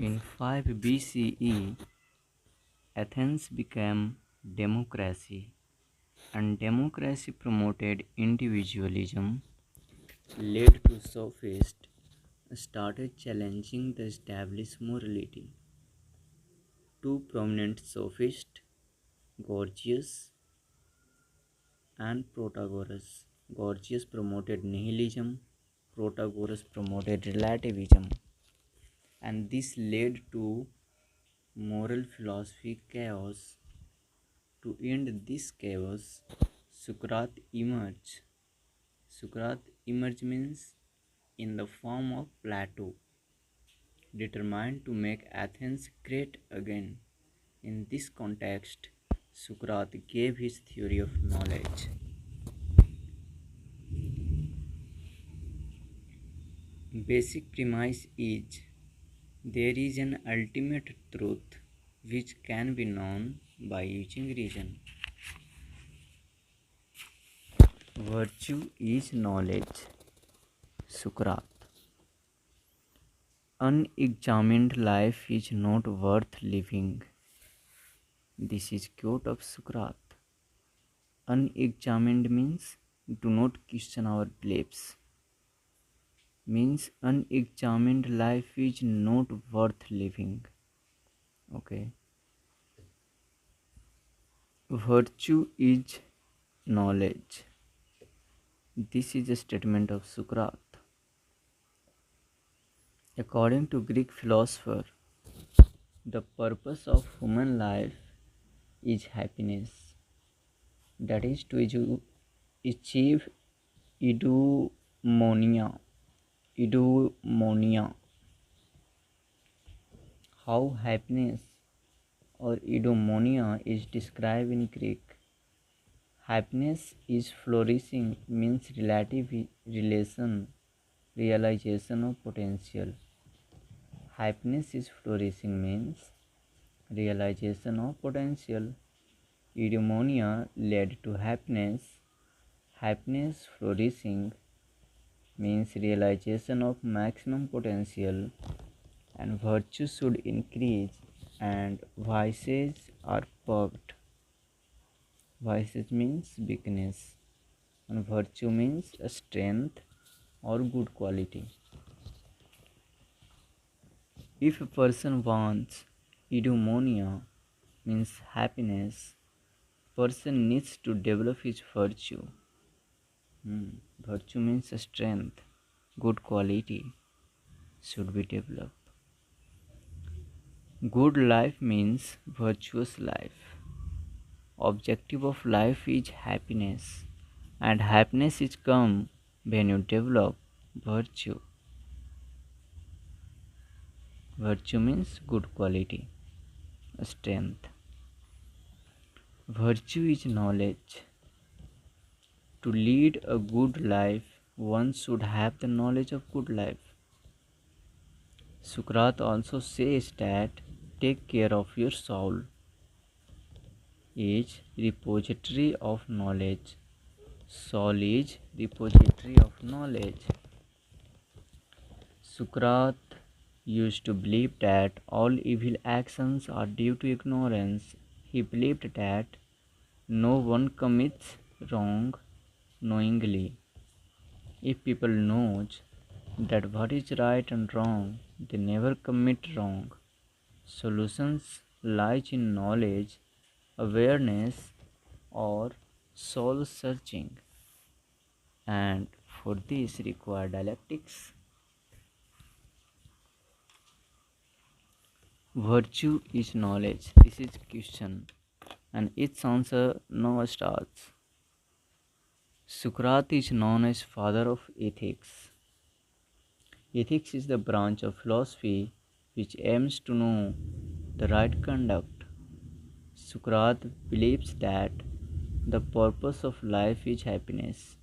In 5 BCE, Athens became democracy, and democracy promoted individualism, led to sophists started challenging the established morality. Two prominent sophists, Gorgias and Protagoras. Gorgias promoted nihilism, Protagoras promoted relativism, and this led to moral philosophy chaos. To end this chaos, Socrates emerged. Socrates emerged means in the form of Plato, determined to make Athens great again. In this context, Socrates gave his theory of knowledge. Basic premise is there is an ultimate truth which can be known by using reason. Virtue is knowledge. Socrates. Unexamined life is not worth living. This is quote of Socrates. Unexamined means do not question our beliefs. Means unexamined life is not worth living. Okay. Virtue is knowledge. This is a statement of Socrates. According to Greek philosopher, the purpose of human life is happiness. That is to achieve eudaimonia. Eudaimonia. How happiness or eudaimonia is described in Greek. Happiness is flourishing means realization of potential. Happiness is flourishing means realization of potential. Eudaimonia led to happiness. Happiness flourishing means realization of maximum potential, and virtue should increase and vices are purged. Vices means weakness and virtue means strength or good quality. If a person wants eudaimonia means happiness, person needs to develop his virtue. Virtue means strength, good quality should be developed. Good life means virtuous life. Objective of life is happiness, and happiness is come when you develop virtue. Virtue means good quality, strength. Virtue is knowledge. To lead a good life, one should have the knowledge of good life. Socrates also says that take care of your soul is repository of knowledge. Soul is repository of knowledge. Socrates used to believe that all evil actions are due to ignorance. He believed that no one commits wrong knowingly. If people knows that what is right and wrong, they never commit wrong. Solutions lies in knowledge, awareness, or soul searching, and for this require dialectics. Virtue is knowledge. This is question, and its answer now starts. Socrates is known as father of ethics. Ethics is the branch of philosophy which aims to know the right conduct. Socrates believes that the purpose of life is happiness,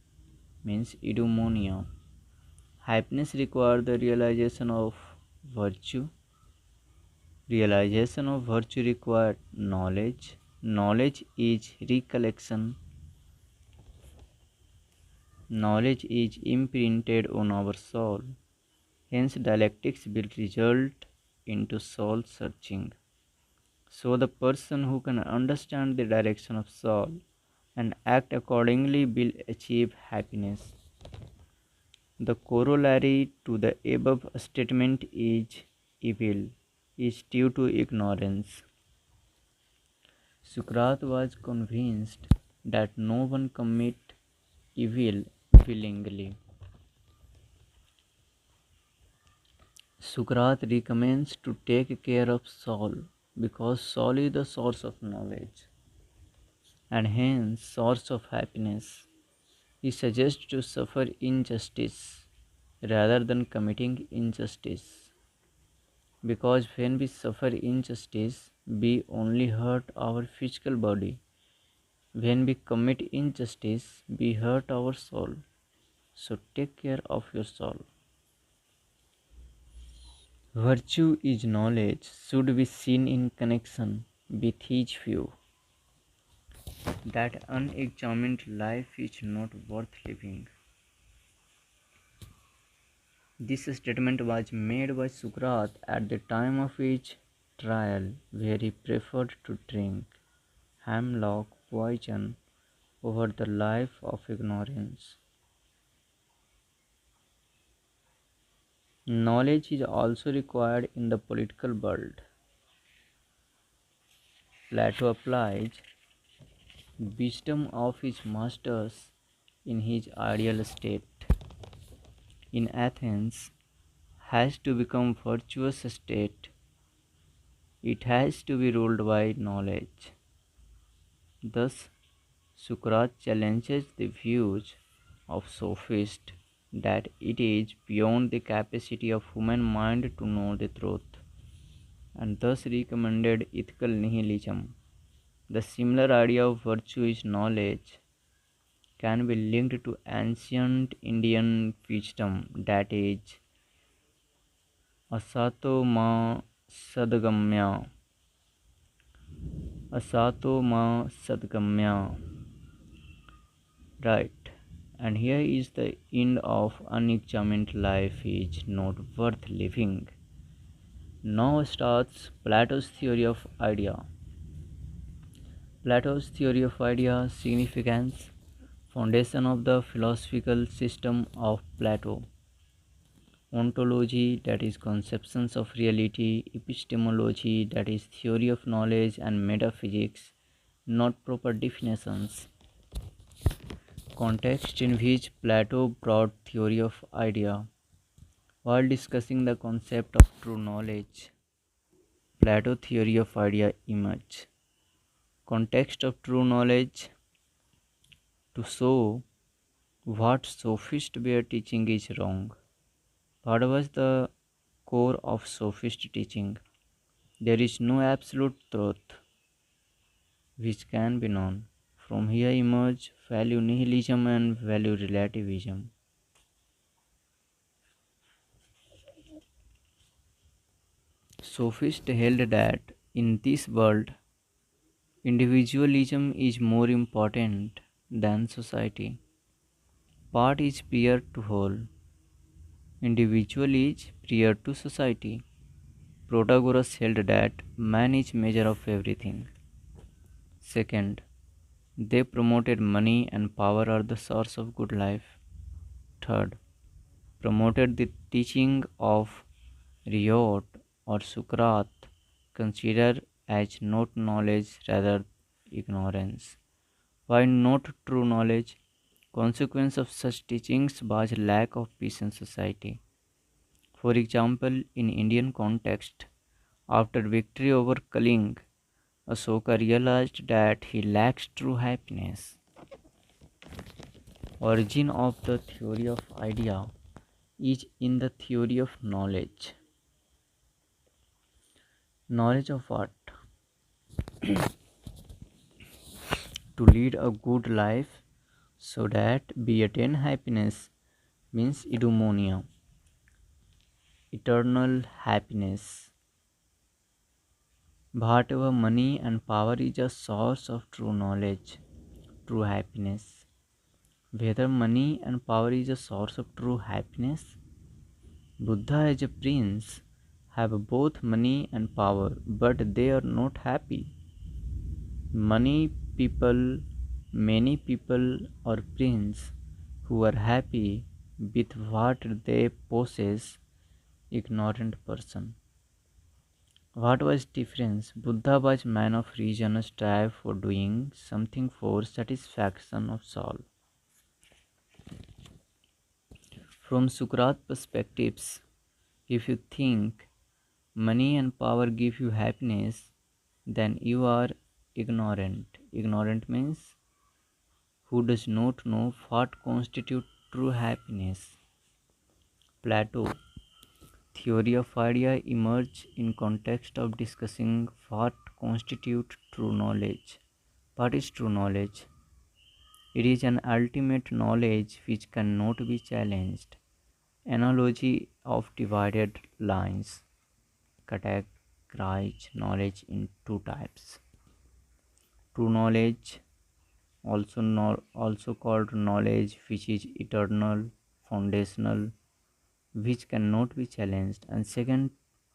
means eudaimonia. Happiness requires the realization of virtue. Realization of virtue requires knowledge. Knowledge is recollection. Knowledge is imprinted on our soul. Hence, dialectics will result into soul searching. So, the person who can understand the direction of soul and act accordingly will achieve happiness. The corollary to the above statement is evil is due to ignorance. Sukrat was convinced that no one commit evil willingly. Sukrat recommends to take care of soul because soul is the source of knowledge and hence source of happiness. He suggests to suffer injustice rather than committing injustice because when we suffer injustice, we only hurt our physical body. When we commit injustice, we hurt our soul. So take care of your soul. Virtue is knowledge should be seen in connection with his view that unexamined life is not worth living. This statement was made by Sukrat at the time of his trial, where he preferred to drink hemlock poison over the life of ignorance. Knowledge is also required in the political world. Plato applies wisdom of his masters in his ideal state. In Athens, has to become virtuous state, it has to be ruled by knowledge. Thus, Sukrat challenges the views of sophists that it is beyond the capacity of human mind to know the truth, and thus recommended ethical nihilism. The similar idea of virtue is knowledge can be linked to ancient Indian wisdom that is asato ma sadgamya asato ma sadgamya, right? And here is the end of unexamined life is not worth living. Now starts Plato's theory of idea. Plato's theory of idea significance, foundation of the philosophical system of Plato. Ontology, that is conceptions of reality, epistemology, that is theory of knowledge, and metaphysics, not proper definitions. Context in which Plato brought theory of idea. While discussing the concept of true knowledge, Plato theory of idea emerged. Context of true knowledge to show what sophists were teaching is wrong. What was the core of sophist teaching? There is no absolute truth which can be known. From here emerge value nihilism and value relativism. Sophists held that in this world, individualism is more important than society. Part is prior to whole. Individual is prior to society. Protagoras held that man is measure of everything. Second, they promoted money and power are the source of good life. Third, promoted the teaching of Riot or Sukrat, considered as not knowledge rather ignorance. Why not true knowledge? Consequence of such teachings was lack of peace in society. For example, in Indian context, after victory over Kaling, Ashoka realized that he lacks true happiness. Origin of the theory of idea is in the theory of knowledge. Knowledge of what? To lead a good life so that we attain happiness means eudaimonia, eternal happiness. Whatever money and power is a source of true knowledge, true happiness. Whether money and power is a source of true happiness, Buddha as a prince have both money and power, but they are not happy. Many people, many people or prince who are happy with what they possess, ignorant person. What was difference? Buddha was man of reason, strive for doing something for satisfaction of soul. From Sukrat perspectives, if you think money and power give you happiness, then you are ignorant. Ignorant means who does not know what constitutes true happiness. Plato, theory of idea emerged in context of discussing what constitutes true knowledge. What is true knowledge? It is an ultimate knowledge which cannot be challenged. Analogy of divided lines categorize knowledge in two types. True knowledge, also called knowledge which is eternal, foundational, which cannot be challenged, and second,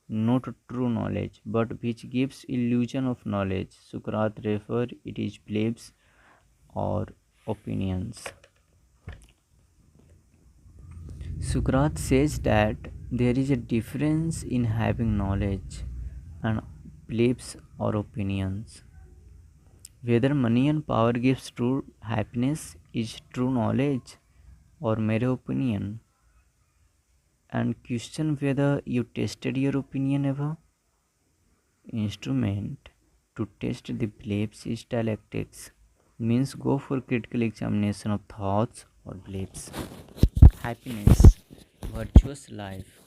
not true knowledge, but which gives illusion of knowledge. Socrates refer it is beliefs or opinions. Socrates says that there is a difference in having knowledge and beliefs or opinions. Whether money and power gives true happiness is true knowledge or mere opinion. And question whether you tested your opinion ever. Instrument to test the beliefs is dialectics. Means go for critical examination of thoughts or beliefs. Happiness, virtuous life.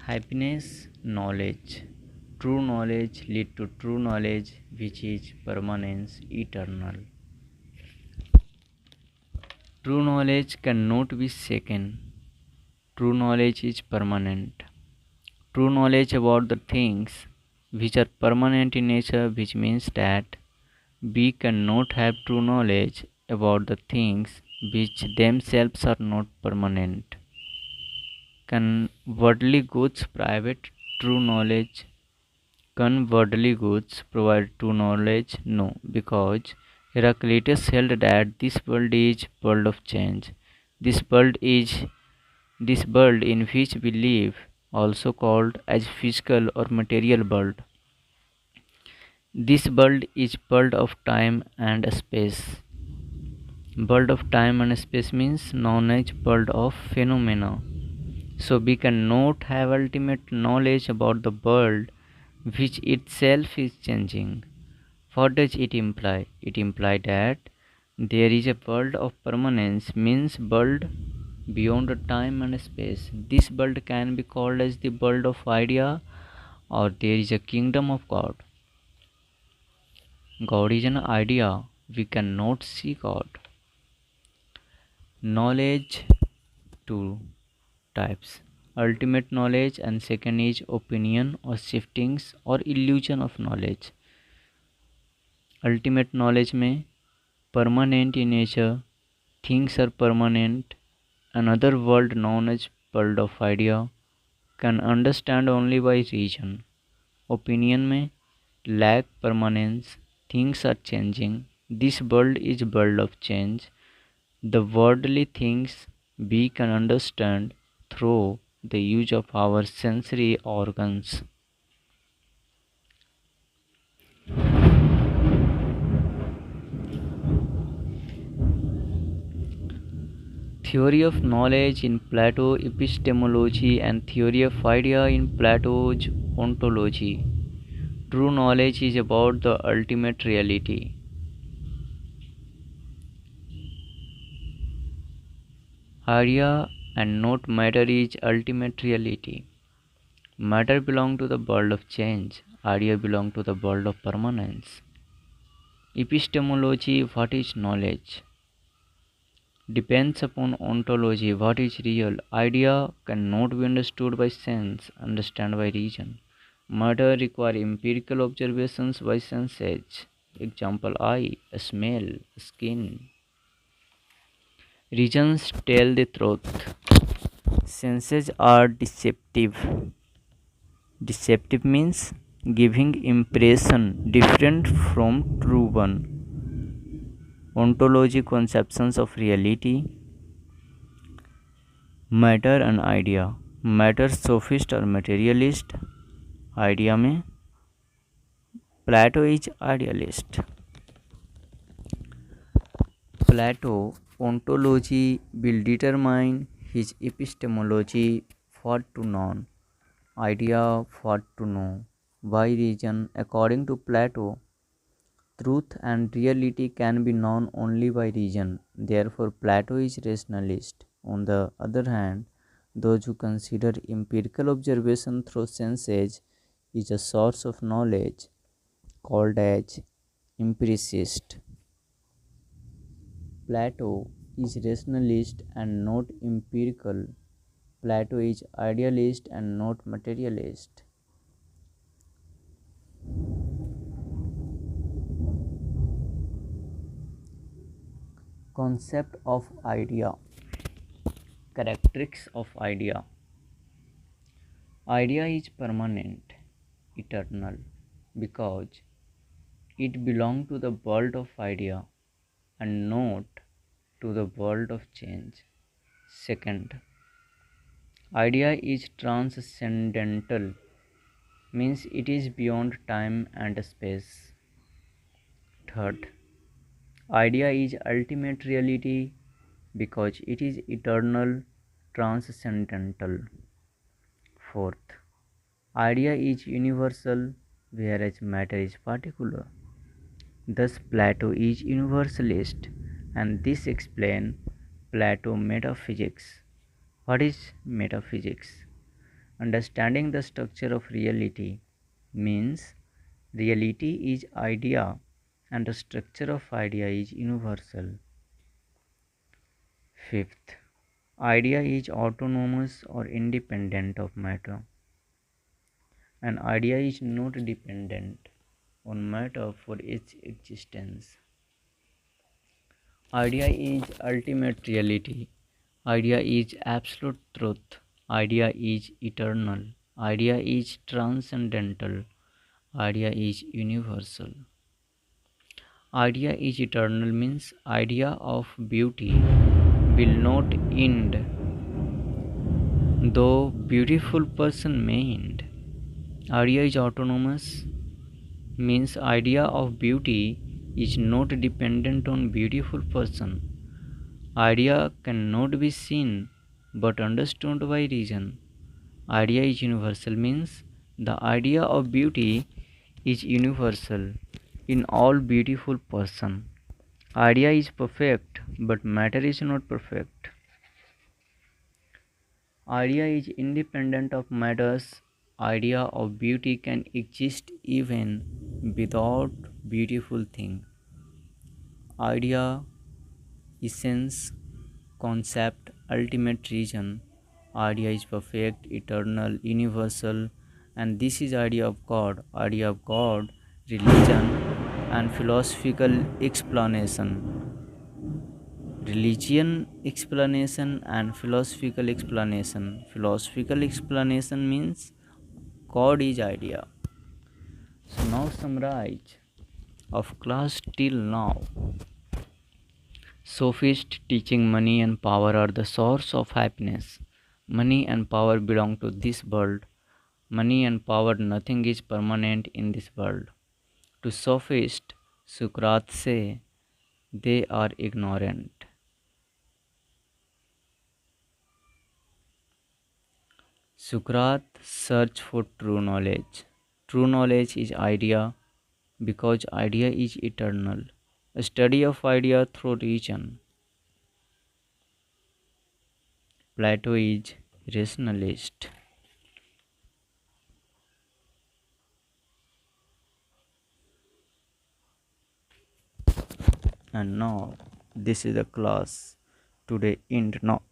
Happiness, knowledge. True knowledge lead to true knowledge which is permanence, eternal. True knowledge cannot be shaken. True knowledge is permanent. True knowledge about the things which are permanent in nature, which means that we cannot have true knowledge about the things which themselves are not permanent. Can worldly goods private true knowledge? Can worldly goods provide true knowledge? No, because Heraclitus held that this world is world of change. This world in which we live, also called as physical or material world. This world is world of time and space. World of time and space means known as world of phenomena. So we cannot have ultimate knowledge about the world which itself is changing. What does it imply? It implies that there is a world of permanence, means world beyond time and space. This world can be called as the world of idea, or there is a kingdom of God. God is an idea. We cannot see God. Knowledge, two types. Ultimate knowledge, and second is opinion or shiftings or illusion of knowledge. Ultimate knowledge में permanent in nature, things are permanent. Another world known as world of idea can understand only by reason. Opinion में lack permanence, things are changing. This world is world of change. The worldly things we can understand through the use of our sensory organs. Theory of knowledge in Plato epistemology and theory of idea in Plato's ontology. True knowledge is about the ultimate reality. Idea and not matter is ultimate reality. Matter belongs to the world of change. Idea belongs to the world of permanence. Epistemology, what is knowledge? Depends upon ontology, what is real. Idea cannot be understood by sense, understand by reason. Matter require empirical observations by senses. Example, eye, smell, skin. Reasons tell the truth. Senses are deceptive. Deceptive means giving impression different from true one. Ontology conceptions of reality. Matter and idea. Matter sophist or materialist. Idea में Plato is idealist. Plato ontology will determine his epistemology for to know, idea for to know. By reason, according to Plato, truth and reality can be known only by reason. Therefore, Plato is rationalist. On the other hand, those who consider empirical observation through senses is a source of knowledge called as empiricist. Plato is rationalist and not empirical. Plato is idealist and not materialist. Concept of idea. Characteristics of idea. Idea is permanent, eternal, because it belongs to the world of idea and not to the world of change. Second, idea is transcendental, means it is beyond time and space. Third, idea is ultimate reality because it is eternal, transcendental. Fourth, idea is universal whereas matter is particular. Thus Plato is universalist, and this explains Plato metaphysics. What is metaphysics? Understanding the structure of reality means reality is idea and the structure of idea is universal. Fifth, idea is autonomous or independent of matter. An idea is not dependent on matter for its existence. Idea is ultimate reality. Idea is absolute truth. Idea is eternal. Idea is transcendental. Idea is universal. Idea is eternal means idea of beauty will not end, though beautiful person may end. Idea is autonomous means idea of beauty is not dependent on beautiful person. Idea cannot be seen but understood by reason. Idea is universal means the idea of beauty is universal in all beautiful person. Idea is perfect but matter is not perfect. Idea is independent of matters. Idea of beauty can exist even without beautiful thing. Idea, essence, concept, ultimate reason. Idea is perfect, eternal, universal, and this is idea of God. Idea of God, religion, and philosophical explanation. Religion explanation and philosophical explanation. Philosophical explanation means God is idea. So now summarize of class till now. Sophists teaching money and power are the source of happiness. Money and power belong to this world. Money and power, nothing is permanent in this world. To sophists, Socrates say they are ignorant. Socrates search for true knowledge. True knowledge is idea because idea is eternal. A study of idea through reason. Plato is rationalist. And now this is the class today end now.